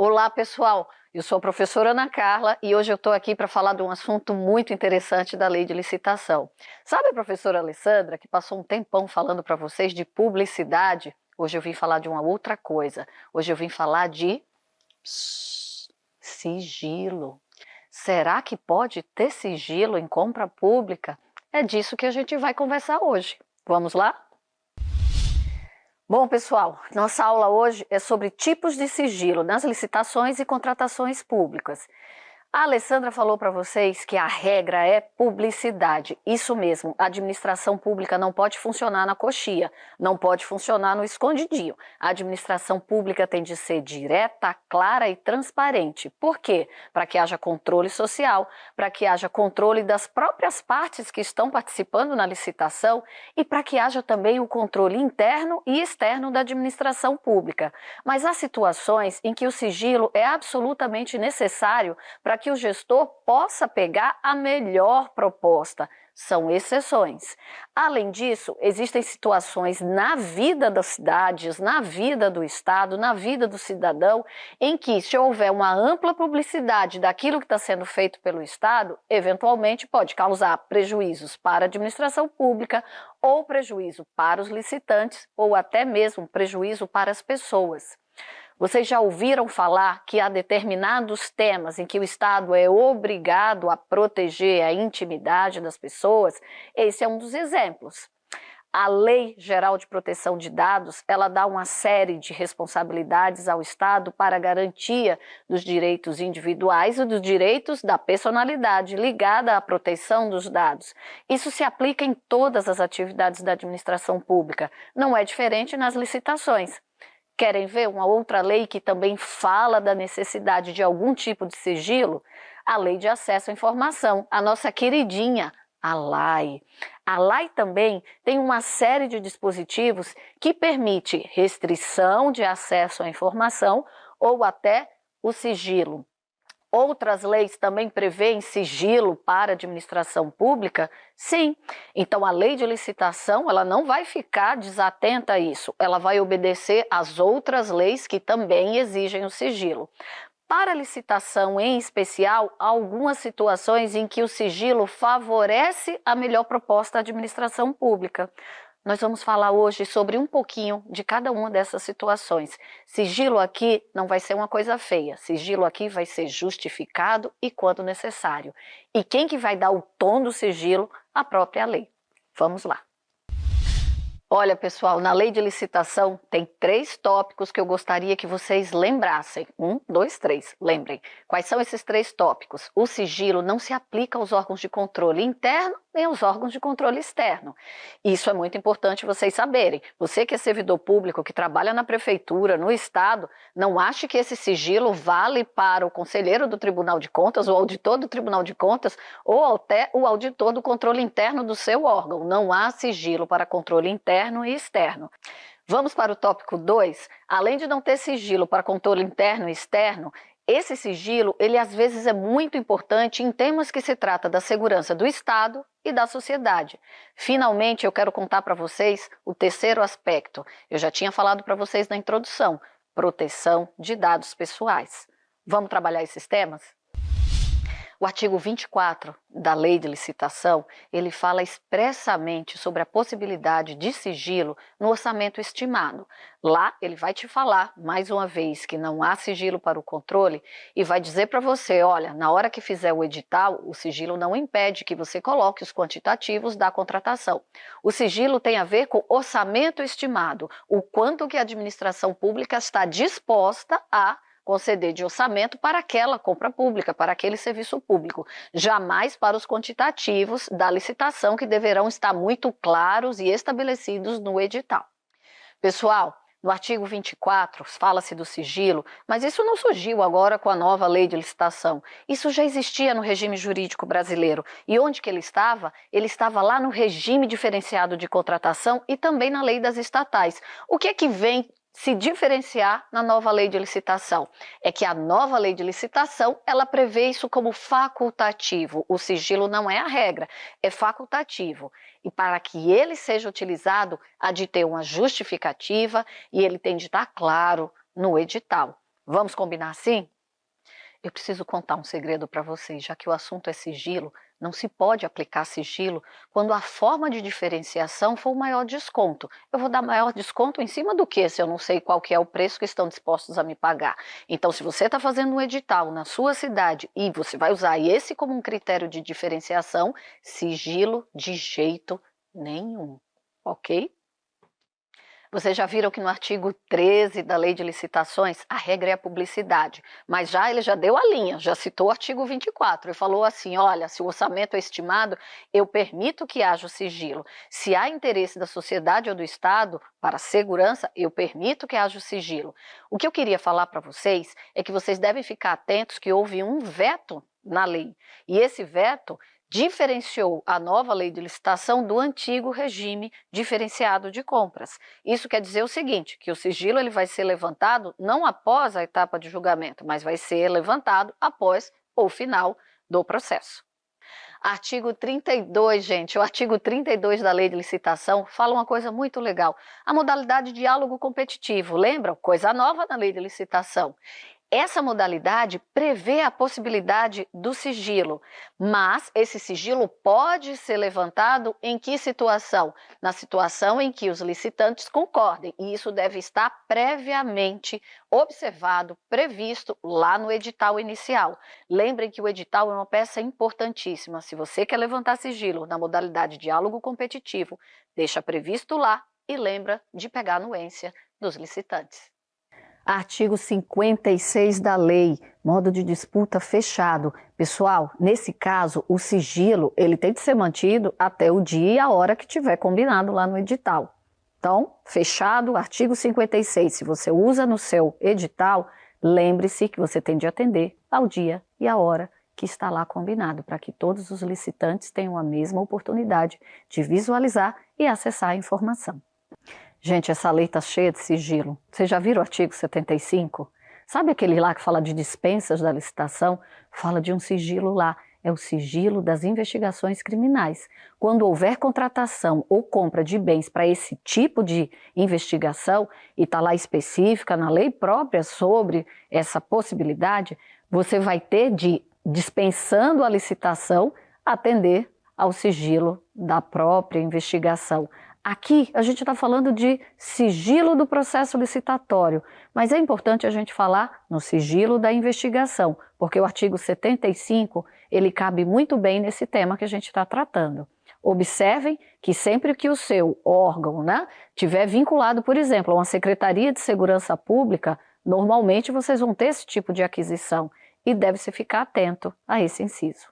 Olá, pessoal. Eu sou a professora Ana Carla e hoje eu estou aqui para falar de um assunto muito interessante da lei de licitação. Sabe a professora Alessandra, que passou um tempão falando para vocês de publicidade? Hoje eu vim falar de uma outra coisa. Hoje eu vim falar de sigilo. Será que pode ter sigilo em compra pública? É disso que a gente vai conversar hoje. Vamos lá? Bom, pessoal, nossa aula hoje é sobre tipos de sigilo nas licitações e contratações públicas. A Alessandra falou para vocês que a regra é publicidade. Isso mesmo, a administração pública não pode funcionar na coxia, não pode funcionar no escondidinho. A administração pública tem de ser direta, clara e transparente. Por quê? Para que haja controle social, para que haja controle das próprias partes que estão participando na licitação e para que haja também o controle interno e externo da administração pública. Mas há situações em que o sigilo é absolutamente necessário para que o gestor possa pegar a melhor proposta. São exceções. Além disso, existem situações na vida das cidades, na vida do Estado, na vida do cidadão, em que, se houver uma ampla publicidade daquilo que está sendo feito pelo Estado, eventualmente pode causar prejuízos para a administração pública, ou prejuízo para os licitantes, ou até mesmo prejuízo para as pessoas. Vocês já ouviram falar que há determinados temas em que o Estado é obrigado a proteger a intimidade das pessoas? Esse é um dos exemplos. A Lei Geral de Proteção de Dados, ela dá uma série de responsabilidades ao Estado para a garantia dos direitos individuais e dos direitos da personalidade ligada à proteção dos dados. Isso se aplica em todas as atividades da administração pública. Não é diferente nas licitações. Querem ver uma outra lei que também fala da necessidade de algum tipo de sigilo? A Lei de Acesso à Informação, a nossa queridinha, a LAI. A LAI também tem uma série de dispositivos que permite restrição de acesso à informação ou até o sigilo. Outras leis também prevêem sigilo para a administração pública? Sim. Então, a lei de licitação ela não vai ficar desatenta a isso. Ela vai obedecer às outras leis que também exigem o sigilo. Para a licitação em especial, há algumas situações em que o sigilo favorece a melhor proposta da administração pública. Nós vamos falar hoje sobre um pouquinho de cada uma dessas situações. Sigilo aqui não vai ser uma coisa feia. Sigilo aqui vai ser justificado e quando necessário. E quem que vai dar o tom do sigilo? A própria lei. Vamos lá. Olha, pessoal, na lei de licitação tem 3 tópicos que eu gostaria que vocês lembrassem. 1, 2, 3. Lembrem. Quais são esses 3 tópicos? O sigilo não se aplica aos órgãos de controle interno nem aos órgãos de controle externo. Isso é muito importante vocês saberem. Você que é servidor público, que trabalha na prefeitura, no Estado, não ache que esse sigilo vale para o conselheiro do Tribunal de Contas, o auditor do Tribunal de Contas, ou até o auditor do controle interno do seu órgão. Não há sigilo para controle interno e externo. Vamos para o tópico 2. Além de não ter sigilo para controle interno e externo, esse sigilo, ele às vezes é muito importante em temas que se trata da segurança do Estado e da sociedade. Finalmente, eu quero contar para vocês o terceiro aspecto. Eu já tinha falado para vocês na introdução, proteção de dados pessoais. Vamos trabalhar esses temas? O artigo 24 da Lei de Licitação, ele fala expressamente sobre a possibilidade de sigilo no orçamento estimado. Lá ele vai te falar, mais uma vez, que não há sigilo para o controle e vai dizer para você, olha, na hora que fizer o edital, o sigilo não impede que você coloque os quantitativos da contratação. O sigilo tem a ver com orçamento estimado, o quanto que a administração pública está disposta a conceder de orçamento para aquela compra pública, para aquele serviço público, jamais para os quantitativos da licitação que deverão estar muito claros e estabelecidos no edital. Pessoal, no artigo 24 fala-se do sigilo, mas isso não surgiu agora com a nova lei de licitação. Isso já existia no regime jurídico brasileiro. E onde que ele estava? Ele estava lá no regime diferenciado de contratação e também na lei das estatais. O que é que vem se diferenciar na nova lei de licitação? É que a nova lei de licitação, ela prevê isso como facultativo. O sigilo não é a regra, é facultativo. E para que ele seja utilizado, há de ter uma justificativa e ele tem de estar claro no edital. Vamos combinar assim? Eu preciso contar um segredo para vocês, já que o assunto é sigilo, não se pode aplicar sigilo quando a forma de diferenciação for o maior desconto. Eu vou dar maior desconto em cima do quê, se eu não sei qual que é o preço que estão dispostos a me pagar? Então, se você está fazendo um edital na sua cidade e você vai usar esse como um critério de diferenciação, sigilo de jeito nenhum, ok? Vocês já viram que no artigo 13 da Lei de Licitações, a regra é a publicidade, mas ele já deu a linha, já citou o artigo 24 e falou assim, olha, se o orçamento é estimado, eu permito que haja o sigilo. Se há interesse da sociedade ou do Estado para a segurança, eu permito que haja o sigilo. O que eu queria falar para vocês é que vocês devem ficar atentos que houve um veto na lei, e esse veto diferenciou a nova lei de licitação do antigo regime diferenciado de compras. Isso quer dizer o seguinte, que o sigilo ele vai ser levantado não após a etapa de julgamento, mas vai ser levantado após o final do processo. Artigo 32, gente, o artigo 32 da Lei de Licitação fala uma coisa muito legal. A modalidade diálogo competitivo, lembram? Coisa nova na Lei de Licitação. Essa modalidade prevê a possibilidade do sigilo, mas esse sigilo pode ser levantado em que situação? Na situação em que os licitantes concordem, e isso deve estar previamente observado, previsto lá no edital inicial. Lembrem que o edital é uma peça importantíssima. Se você quer levantar sigilo na modalidade diálogo competitivo, deixa previsto lá e lembra de pegar a anuência dos licitantes. Artigo 56 da lei, modo de disputa fechado. Pessoal, nesse caso, o sigilo ele tem de ser mantido até o dia e a hora que tiver combinado lá no edital. Então, fechado, artigo 56. Se você usa no seu edital, lembre-se que você tem de atender ao dia e à hora que está lá combinado, para que todos os licitantes tenham a mesma oportunidade de visualizar e acessar a informação. Gente, essa lei está cheia de sigilo. Vocês já viram o artigo 75? Sabe aquele lá que fala de dispensas da licitação? Fala de um sigilo lá. É o sigilo das investigações criminais. Quando houver contratação ou compra de bens para esse tipo de investigação, e está lá específica na lei própria sobre essa possibilidade, você vai ter de, dispensando a licitação, atender ao sigilo da própria investigação. Aqui a gente está falando de sigilo do processo licitatório, mas é importante a gente falar no sigilo da investigação, porque o artigo 75 ele cabe muito bem nesse tema que a gente está tratando. Observem que sempre que o seu órgão tiver vinculado, por exemplo, a uma Secretaria de Segurança Pública, normalmente vocês vão ter esse tipo de aquisição e deve-se ficar atento a esse inciso.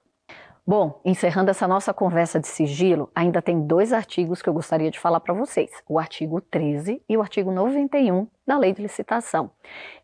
Bom, encerrando essa nossa conversa de sigilo, ainda tem 2 artigos que eu gostaria de falar para vocês. O artigo 13 e o artigo 91 da Lei de Licitação.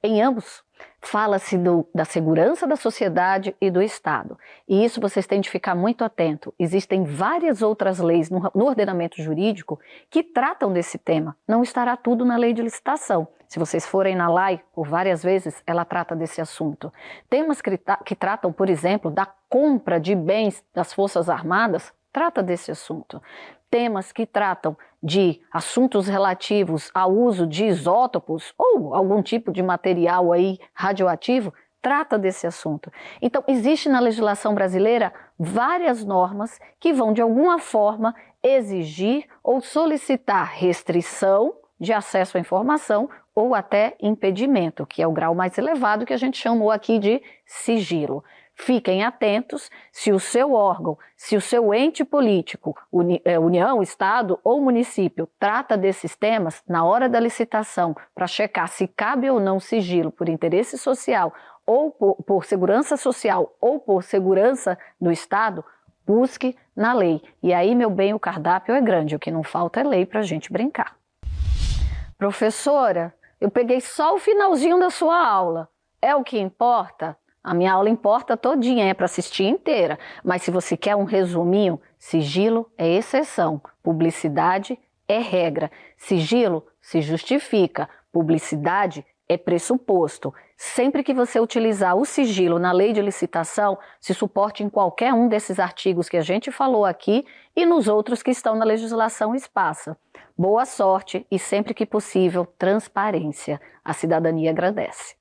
Em ambos, fala-se da segurança da sociedade e do Estado. E isso vocês têm de ficar muito atento. Existem várias outras leis no ordenamento jurídico que tratam desse tema. Não estará tudo na Lei de Licitação. Se vocês forem na LAI, por várias vezes, ela trata desse assunto. Temas que tratam, por exemplo, da compra de bens das Forças Armadas, trata desse assunto. Temas que tratam de assuntos relativos ao uso de isótopos ou algum tipo de material aí radioativo, trata desse assunto. Então, existe na legislação brasileira várias normas que vão, de alguma forma, exigir ou solicitar restrição de acesso à informação ou até impedimento, que é o grau mais elevado que a gente chamou aqui de sigilo. Fiquem atentos se o seu órgão, se o seu ente político, União, Estado ou município, trata desses temas na hora da licitação para checar se cabe ou não sigilo por interesse social ou por segurança social ou por segurança do Estado, busque na lei. E aí, meu bem, o cardápio é grande, o que não falta é lei para a gente brincar. Professora, eu peguei só o finalzinho da sua aula. É o que importa? A minha aula importa todinha, é para assistir inteira. Mas se você quer um resuminho, sigilo é exceção, publicidade é regra. Sigilo se justifica, publicidade é pressuposto. Sempre que você utilizar o sigilo na lei de licitação, se suporte em qualquer um desses artigos que a gente falou aqui e nos outros que estão na legislação esparsa. Boa sorte e, sempre que possível, transparência. A cidadania agradece.